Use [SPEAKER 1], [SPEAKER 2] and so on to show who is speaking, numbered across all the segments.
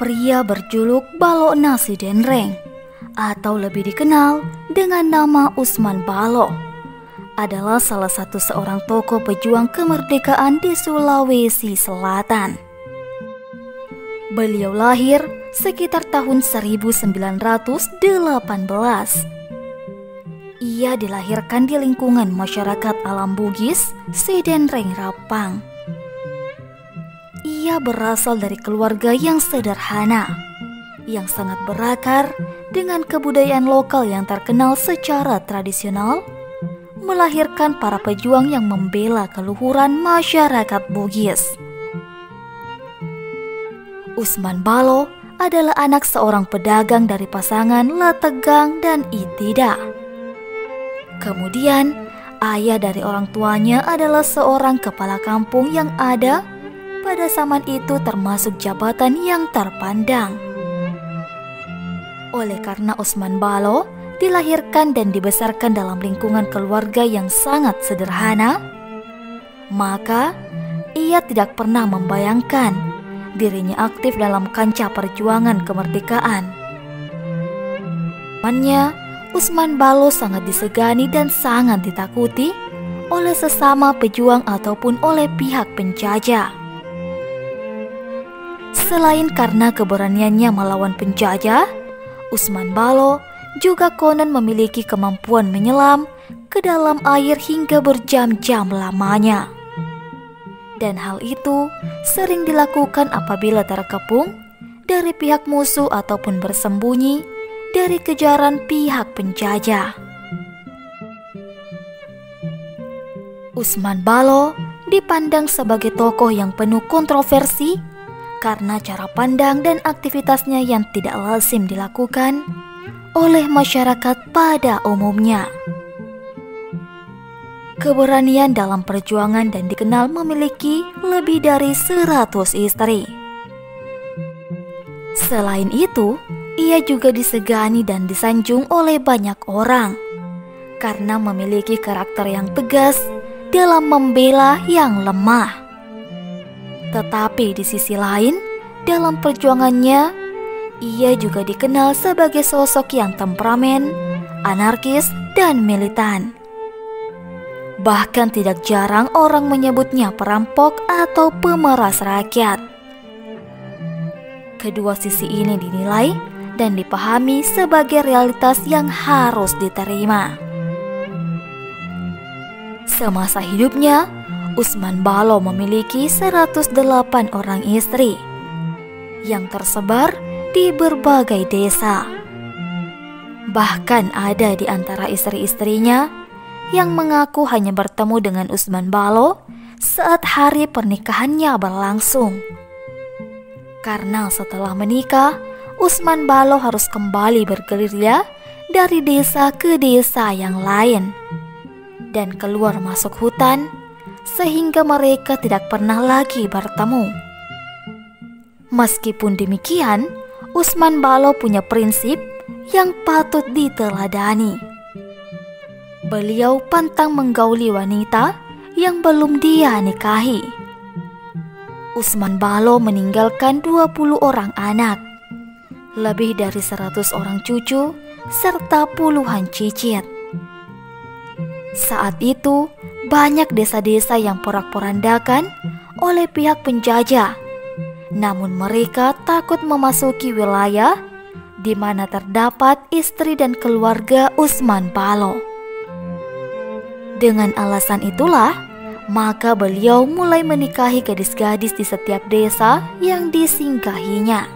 [SPEAKER 1] Pria berjuluk Balo Nasi Denreng atau lebih dikenal dengan nama Usman Balo adalah salah satu seorang tokoh pejuang kemerdekaan di Sulawesi Selatan. Beliau lahir sekitar tahun 1918. Ia dilahirkan di lingkungan masyarakat alam Bugis, Sidenreng Rapang. Ia berasal dari keluarga yang sederhana, yang sangat berakar dengan kebudayaan lokal yang terkenal secara tradisional, melahirkan para pejuang yang membela keluhuran masyarakat Bugis. Usman Balo adalah anak seorang pedagang dari pasangan Lategang dan Itida. Kemudian, ayah dari orang tuanya adalah seorang kepala kampung yang ada pada zaman itu termasuk jabatan yang terpandang. Oleh karena Usman Balo dilahirkan dan dibesarkan dalam lingkungan keluarga yang sangat sederhana, maka ia tidak pernah membayangkan dirinya aktif dalam kancah perjuangan kemerdekaan. Usman Balo sangat disegani dan sangat ditakuti oleh sesama pejuang ataupun oleh pihak penjajah. Selain karena keberaniannya melawan penjajah, Usman Balo juga konon memiliki kemampuan menyelam ke dalam air hingga berjam-jam lamanya. Dan hal itu sering dilakukan apabila terkepung dari pihak musuh ataupun bersembunyi dari kejaran pihak penjajah. Usman Balo dipandang sebagai tokoh yang penuh kontroversi karena cara pandang dan aktivitasnya yang tidak lazim dilakukan oleh masyarakat pada umumnya. Keberanian dalam perjuangan dan dikenal memiliki lebih dari 100 istri. Selain itu, ia juga disegani dan disanjung oleh banyak orang karena memiliki karakter yang tegas dalam membela yang lemah. Tetapi di sisi lain, dalam perjuangannya, ia juga dikenal sebagai sosok yang temperamen, anarkis, dan militan. Bahkan tidak jarang orang menyebutnya perampok atau pemeras rakyat. Kedua sisi ini dinilai dan dipahami sebagai realitas yang harus diterima. Semasa hidupnya, Usman Balo memiliki 108 orang istri yang tersebar di berbagai desa. Bahkan ada di antara istri-istrinya yang mengaku hanya bertemu dengan Usman Balo saat hari pernikahannya berlangsung. Karena setelah menikah, Usman Balo harus kembali bergerilya dari desa ke desa yang lain dan keluar masuk hutan, sehingga mereka tidak pernah lagi bertemu. Meskipun demikian, Usman Balo punya prinsip yang patut diteladani. Beliau pantang menggauli wanita yang belum dia nikahi. Usman Balo meninggalkan 20 orang anak, lebih dari 100 orang cucu, serta puluhan cicit. Saat itu, banyak desa-desa yang porak-porandakan oleh pihak penjajah. Namun mereka takut memasuki wilayah di mana terdapat istri dan keluarga Usman Balo. Dengan alasan itulah, maka beliau mulai menikahi gadis-gadis di setiap desa yang disinggahinya.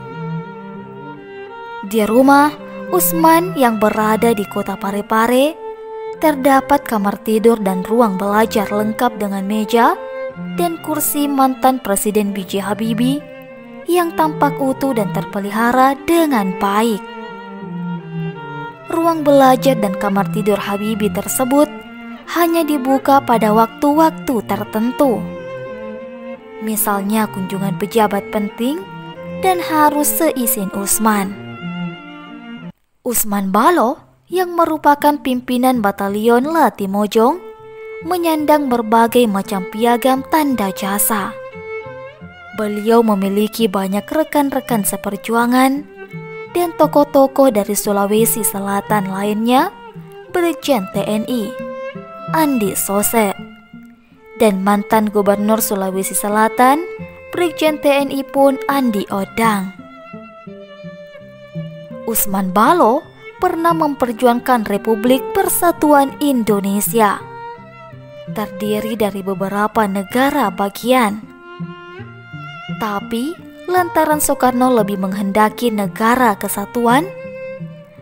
[SPEAKER 1] Di rumah Usman yang berada di kota Parepare, terdapat kamar tidur dan ruang belajar lengkap dengan meja dan kursi mantan Presiden B.J. Habibie yang tampak utuh dan terpelihara dengan baik. Ruang belajar dan kamar tidur Habibie tersebut hanya dibuka pada waktu-waktu tertentu. Misalnya kunjungan pejabat penting dan harus seizin Usman. Usman Balo yang merupakan pimpinan batalion Latimojong menyandang berbagai macam piagam tanda jasa. Beliau memiliki banyak rekan-rekan seperjuangan dan tokoh-tokoh dari Sulawesi Selatan lainnya, Brigjen TNI Andi Sose, dan mantan Gubernur Sulawesi Selatan, Brigjen TNI pun Andi Odang. Usman Balo pernah memperjuangkan Republik Persatuan Indonesia, terdiri dari beberapa negara bagian. Tapi lantaran Soekarno lebih menghendaki negara kesatuan,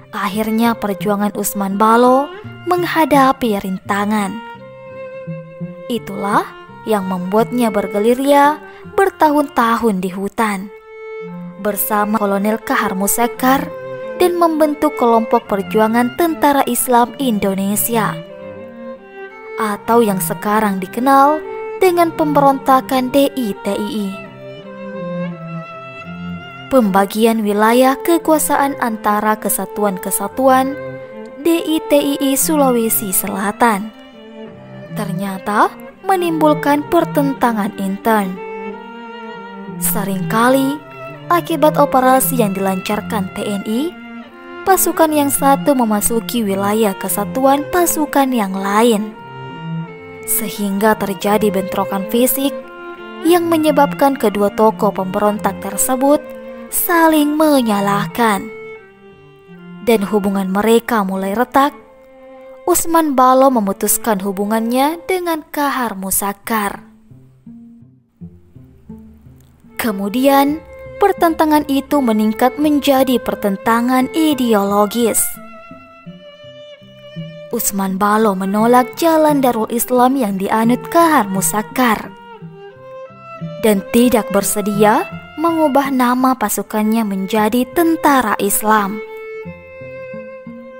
[SPEAKER 1] akhirnya perjuangan Usman Balo menghadapi rintangan. Itulah yang membuatnya bergerilya bertahun-tahun di hutan bersama Kolonel Kahar Muzakkar dan membentuk kelompok perjuangan Tentara Islam Indonesia, atau yang sekarang dikenal dengan pemberontakan DITII. Pembagian wilayah kekuasaan antara kesatuan-kesatuan DITII Sulawesi Selatan ternyata menimbulkan pertentangan intern. Seringkali akibat operasi yang dilancarkan TNI, pasukan yang satu memasuki wilayah kesatuan pasukan yang lain, sehingga terjadi bentrokan fisik yang menyebabkan kedua tokoh pemberontak tersebut saling menyalahkan. Dan hubungan mereka mulai retak. Usman Balo memutuskan hubungannya dengan Kahar Muzakkar. Kemudian, pertentangan itu meningkat menjadi pertentangan ideologis. Usman Balo menolak jalan Darul Islam yang dianut Kahar Muzakkar dan tidak bersedia mengubah nama pasukannya menjadi Tentara Islam.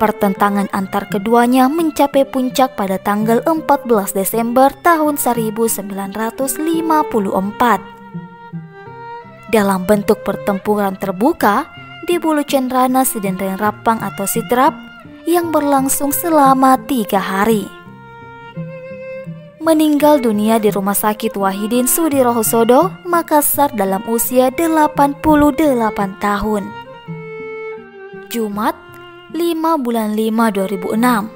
[SPEAKER 1] Pertentangan antar keduanya mencapai puncak pada tanggal 14 Desember tahun 1954 dalam bentuk pertempuran terbuka di Bulu Cenrana Sidenreng Rapang atau Sidrap yang berlangsung selama 3 hari. Meninggal dunia di Rumah Sakit Wahidin Sudirohusodo, Makassar dalam usia 88 tahun. Jumat, 5 bulan 5 2006.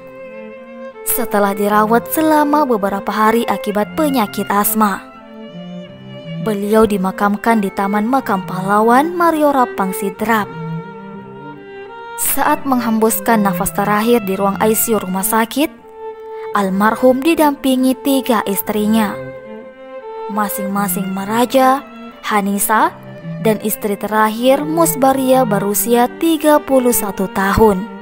[SPEAKER 1] Setelah dirawat selama beberapa hari akibat penyakit asma, beliau dimakamkan di Taman Makam Pahlawan Mario Rapang Sidrap. Saat menghembuskan nafas terakhir di ruang ICU rumah sakit, almarhum didampingi 3 istrinya, masing-masing Maraja, Hanisa, dan istri terakhir Musbaria berusia 31 tahun.